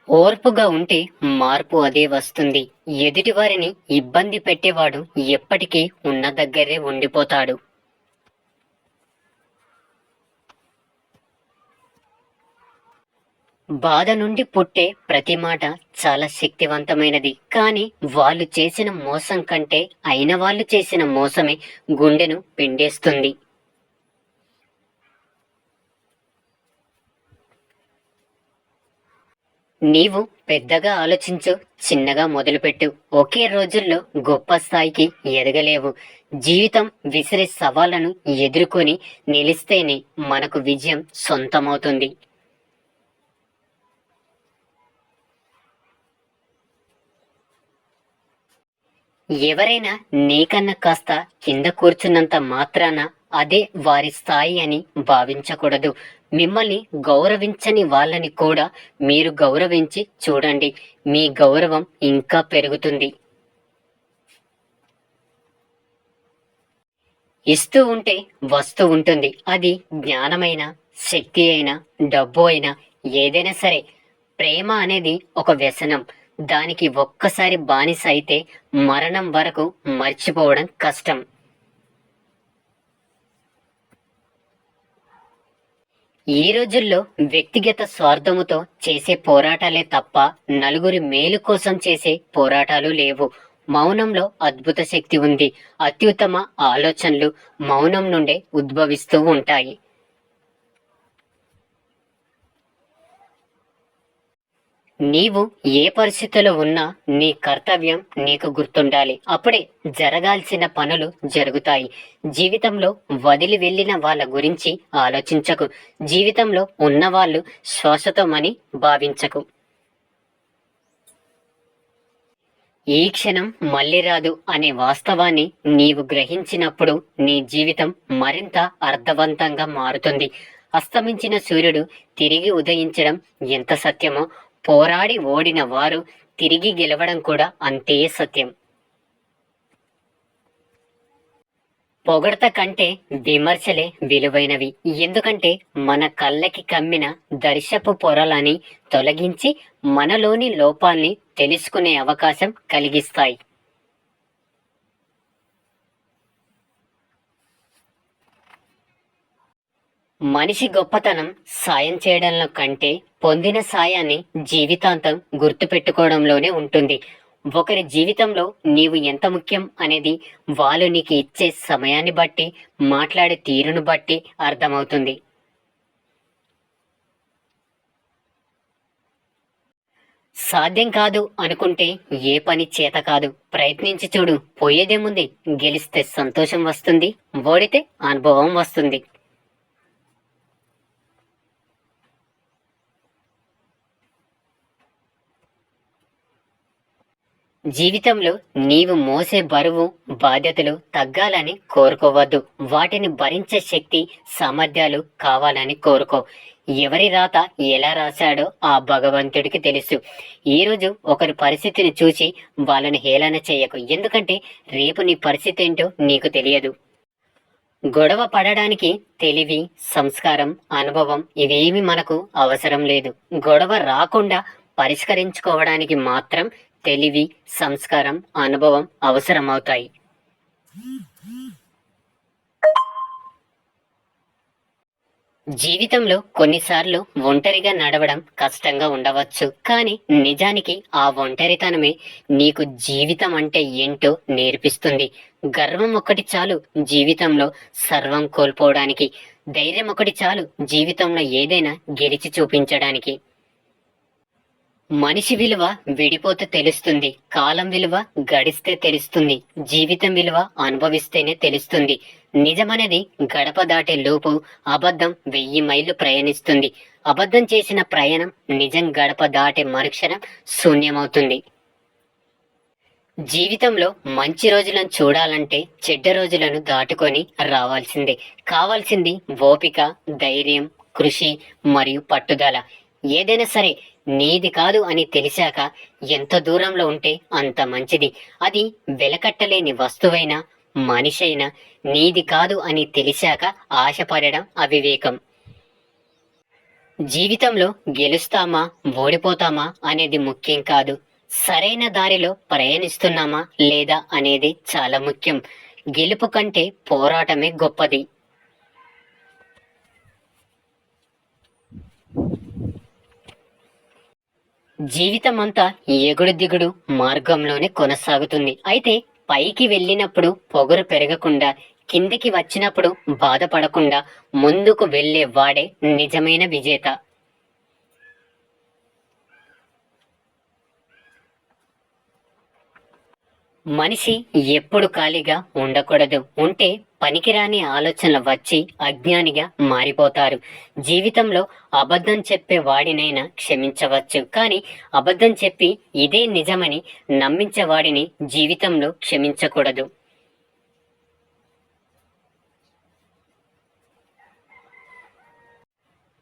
ఓర్పుగా ఉంటే మార్పు అదే వస్తుంది. ఎదుటివారిని ఇబ్బంది పెట్టేవాడు ఎప్పటికీ ఉన్న దగ్గరే ఉండిపోతాడు. బాధ నుండి పుట్టే ప్రతి మాట చాలా శక్తివంతమైనది. కానీ వాళ్ళు చేసిన మోసం కంటే అయిన వాళ్ళు చేసిన మోసమే గుండెను పిండేస్తుంది. నీవు పెద్దగా ఆలోచించు, చిన్నగా మొదలుపెట్టు. ఒకే రోజుల్లో గొప్ప స్థాయికి ఎదగలేవు. జీవితం విసిరే సవాళ్లను ఎదుర్కొని నిలిస్తేనే మనకు విజయం సొంతమవుతుంది. ఎవరైనా నీకన్నా కాస్త కింద కూర్చున్నంత మాత్రాన అదే వారి స్థాయి అని భావించకూడదు. మిమ్మల్ని గౌరవించని వాళ్ళని కూడా మీరు గౌరవించి చూడండి. మీ గౌరవం ఇంకా పెరుగుతుంది. ఇస్తూ ఉంటే వస్తూ ఉంటుంది. అది జ్ఞానమైన, శక్తి అయినా, డబ్బు అయినా, ఏదైనా సరే. ప్రేమ అనేది ఒక వ్యసనం. దానికి ఒక్కసారి బానిస అయితే మరణం వరకు మర్చిపోవడం కష్టం. ఈ రోజుల్లో వ్యక్తిగత స్వార్థముతో చేసే పోరాటాలే తప్ప నలుగురి మేలు కోసం చేసే పోరాటాలు లేవు. మౌనంలో అద్భుత శక్తి ఉంది. అత్యుత్తమ ఆలోచనలు మౌనం నుండే ఉద్భవిస్తూ ఉంటాయి. నీవు ఏ పరిస్థితిలో ఉన్నా నీ కర్తవ్యం నీకు గుర్తుండాలి. అప్పుడే జరగాల్సిన పనులు జరుగుతాయి. జీవితంలో వదిలి వెళ్ళిన వాళ్ళ గురించి ఆలోచించకు. జీవితంలో ఉన్నవాళ్ళు శాశ్వతమని భావించకు. ఈ క్షణం మళ్ళీ రాదు అనే వాస్తవాన్ని నీవు గ్రహించినప్పుడు నీ జీవితం మరింత అర్థవంతంగా మారుతుంది. అస్తమించిన సూర్యుడు తిరిగి ఉదయించడం ఎంత సత్యమో, పోరాడి ఓడిన వారు తిరిగి గెలవడం కూడా అంతే సత్యం. పొగడ్త కంటే విమర్శలే విలువైనవి. ఎందుకంటే మన కళ్ళకి కమ్మిన దర్శపు పొరలని తొలగించి మనలోని లోపాల్ని తెలుసుకునే అవకాశం కలిగిస్తాయి. మనిషి గొప్పతనం సాయం చేయడంలో కంటే పొందిన సాయాన్ని జీవితాంతం గుర్తుపెట్టుకోవడంలోనే ఉంటుంది. ఒకరి జీవితంలో నీవు ఎంత ముఖ్యం అనేది వాళ్ళు నీకు ఇచ్చే సమయాన్ని బట్టి, మాట్లాడే తీరును బట్టి అర్థమవుతుంది. సాధ్యం కాదు అనుకుంటే ఏ పని చేత కాదు. ప్రయత్నించి చూడు, పోయేదేముంది. గెలిస్తే సంతోషం వస్తుంది, ఓడితే అనుభవం వస్తుంది. జీవితంలో నీవు మోసే బరువు, బాధ్యతలు తగ్గాలని కోరుకోవద్దు. వాటిని భరించే శక్తి, సామర్థ్యాలు కావాలని కోరుకో. ఎవరి రాత ఎలా రాశాడో ఆ భగవంతుడికి తెలుసు. ఈరోజు ఒకరి పరిస్థితిని చూసి వాళ్ళని హేళన చేయకు. ఎందుకంటే రేపు నీ పరిస్థితి ఏంటో నీకు తెలియదు. గొడవ పడడానికి తెలివి, సంస్కారం, అనుభవం ఇవేమి మనకు అవసరం లేదు. గొడవ రాకుండా పరిష్కరించుకోవడానికి మాత్రం తెలివి, సంస్కారం, అనుభవం అవసరమవుతాయి. జీవితంలో కొన్నిసార్లు ఒంటరిగా నడవడం కష్టంగా ఉండవచ్చు. కానీ నిజానికి ఆ ఒంటరితనమే నీకు జీవితం అంటే ఏంటో నేర్పిస్తుంది. గర్వం ఒకటి చాలు జీవితంలో సర్వం కోల్పోవడానికి. ధైర్యం ఒకటి చాలు జీవితంలో ఏదైనా గెలిచి చూపించడానికి. మనిషి విలువ విడిపోతే తెలుస్తుంది. కాలం విలువ గడిస్తే తెలుస్తుంది. జీవితం విలువ అనుభవిస్తేనే తెలుస్తుంది. నిజమనేది గడప దాటే లోపు అబద్ధం 1000 మైళ్ళు ప్రయాణిస్తుంది. అబద్ధం చేసిన ప్రయాణం నిజం గడప దాటే మరుక్షణం శూన్యమవుతుంది. జీవితంలో మంచి రోజులను చూడాలంటే చెడ్డ రోజులను దాటుకొని రావాల్సిందే. కావాల్సింది ఓపిక, ధైర్యం, కృషి మరియు పట్టుదల. ఏదైనా సరే నీది కాదు అని తెలిసాక ఎంత దూరంలో ఉంటే అంత మంచిది. అది వెలకట్టలేని వస్తువైనా, మనిషైనా నీది కాదు అని తెలిసాక ఆశపడడం అవివేకం. జీవితంలో గెలుస్తామా ఓడిపోతామా అనేది ముఖ్యం కాదు. సరైన దారిలో ప్రయాణిస్తున్నామా లేదా అనేది చాలా ముఖ్యం. గెలుపు కంటే పోరాటమే గొప్పది. జీవితం అంతా ఎగుడు దిగుడు మార్గంలోనే కొనసాగుతుంది. అయితే పైకి వెళ్ళినప్పుడు పొగరు పెరగకుండా, కిందికి వచ్చినప్పుడు బాధపడకుండా ముందుకు వెళ్ళే వాడే నిజమైన విజేత. మనిషి ఎప్పుడు ఖాళీగా ఉండకూడదు. ఉంటే పనికిరాని ఆలోచనలు వచ్చి అజ్ఞానిగా మారిపోతారు. జీవితంలో అబద్ధం చెప్పే వాడినైనా క్షమించవచ్చు, కానీ అబద్ధం చెప్పి ఇదే నిజమని నమ్మించే వాడిని జీవితంలో క్షమించకూడదు.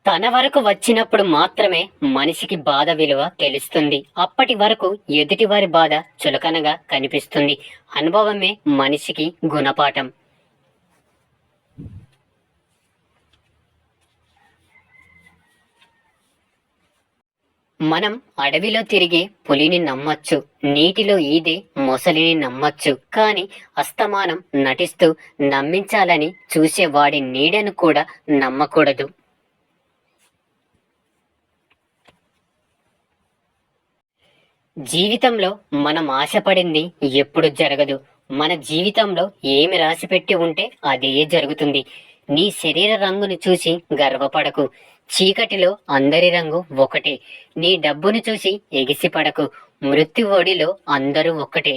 తన వరకు వచ్చినప్పుడు మాత్రమే మనిషికి బాధ విలువ తెలుస్తుంది. అప్పటి వరకు ఎదుటివారి బాధ చులకనగా కనిపిస్తుంది. అనుభవమే మనిషికి గుణపాఠం. మనం అడవిలో తిరిగే పులిని నమ్మచ్చు, నీటిలో ఈదే మొసలిని నమ్మచ్చు, కానీ అస్తమానం నటిస్తూ నమ్మించాలని చూసేవాడి నీడను కూడా నమ్మకూడదు. జీవితంలో మనం ఆశపడింది ఎప్పుడు జరగదు. మన జీవితంలో ఏమి రాసిపెట్టి ఉంటే అదే జరుగుతుంది. నీ శరీర రంగును చూసి గర్వపడకు. చీకటిలో అందరి రంగు ఒకటే. నీ డబ్బును చూసి ఎగిసిపడకు. మృత్యు ఒడిలో అందరూ ఒక్కటే.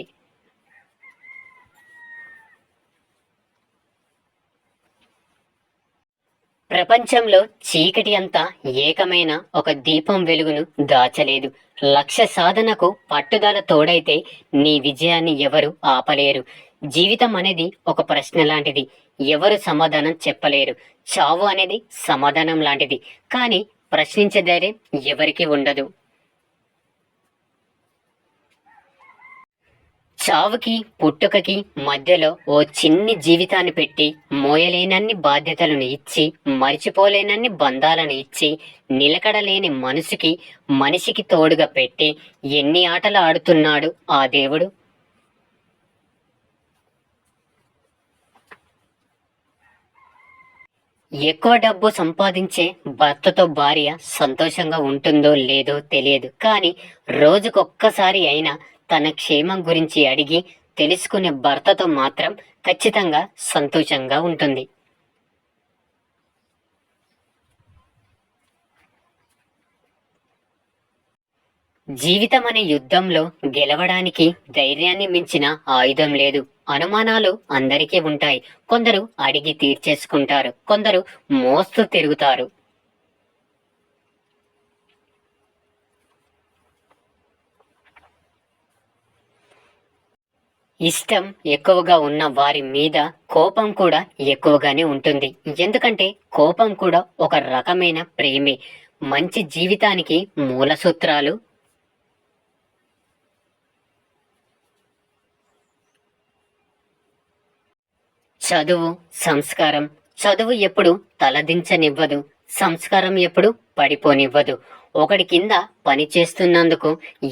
ప్రపంచంలో చీకటి అంతా ఏకమైన ఒక దీపం వెలుగును దాచలేదు. లక్ష్య సాధనకు పట్టుదల తోడైతే నీ విజయాన్ని ఎవరు ఆపలేరు. జీవితం అనేది ఒక ప్రశ్న లాంటిది. ఎవరు సమాధానం చెప్పలేరు. చావు అనేది సమాధానం లాంటిది, కానీ ప్రశ్నించే ధైర్యం ఎవరికి ఉండదు. చావుకి పుట్టుకకి మధ్యలో ఓ చిన్ని జీవితాన్ని పెట్టి, మోయలేనన్ని బాధ్యతలను ఇచ్చి, మరిచిపోలేనన్ని బంధాలను ఇచ్చి, నిలకడలేని మనిషికి తోడుగా పెట్టి ఎన్ని ఆటలు ఆడుతున్నాడు ఆ దేవుడు. ఎక్కువ డబ్బు సంపాదించే భర్తతో భార్య సంతోషంగా ఉంటుందో లేదో తెలియదు, కానీ రోజుకొక్కసారి అయినా తన క్షేమం గురించి అడిగి తెలుసుకునే భర్తతో మాత్రం ఖచ్చితంగా సంతోషంగా ఉంటుంది. జీవితం అనే యుద్ధంలో గెలవడానికి ధైర్యాన్ని మించిన ఆయుధం లేదు. అనుమానాలు అందరికీ ఉంటాయి. కొందరు అడిగి తీర్చేసుకుంటారు, కొందరు మోస్తూ తిరుగుతారు. ఇష్టం ఎక్కువగా ఉన్న వారి మీద కోపం కూడా ఎక్కువగానే ఉంటుంది. ఎందుకంటే కోపం కూడా ఒక రకమైన ప్రేమే. మంచి జీవితానికి మూల సూత్రాలు: చదువు, సంస్కారం. చదువు ఎప్పుడు తలదించనివ్వదు, సంస్కారం ఎప్పుడు పడిపోనివ్వదు. ఒకటి కింద పని చేస్తున్నందుకు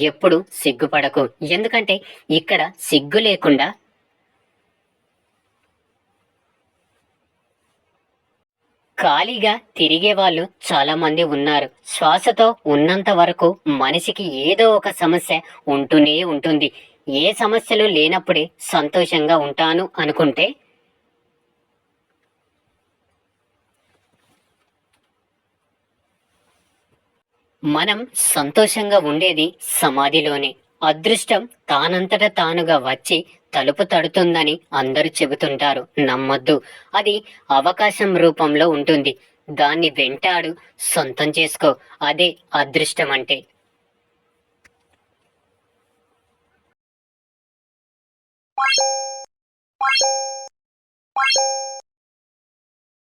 ఎప్పుడు సిగ్గుపడకు, ఎందుకంటే ఇక్కడ సిగ్గు లేకుండా ఖాళీగా తిరిగే వాళ్ళు చాలా మంది ఉన్నారు. శ్వాసతో ఉన్నంత వరకు మనిషికి ఏదో ఒక సమస్య ఉంటూనే ఉంటుంది. ఏ సమస్యలు లేనప్పుడే సంతోషంగా ఉంటాను అనుకుంటే మనం సంతోషంగా ఉండేది సమాధిలోనే. అదృష్టం తానంతట తానుగా వచ్చి తలుపు తడుతుందని అందరూ చెబుతుంటారు, నమ్మొద్దు. అది అవకాశం రూపంలో ఉంటుంది. దాన్ని వెంటాడు, సొంతం చేసుకో. అదే అదృష్టం అంటే.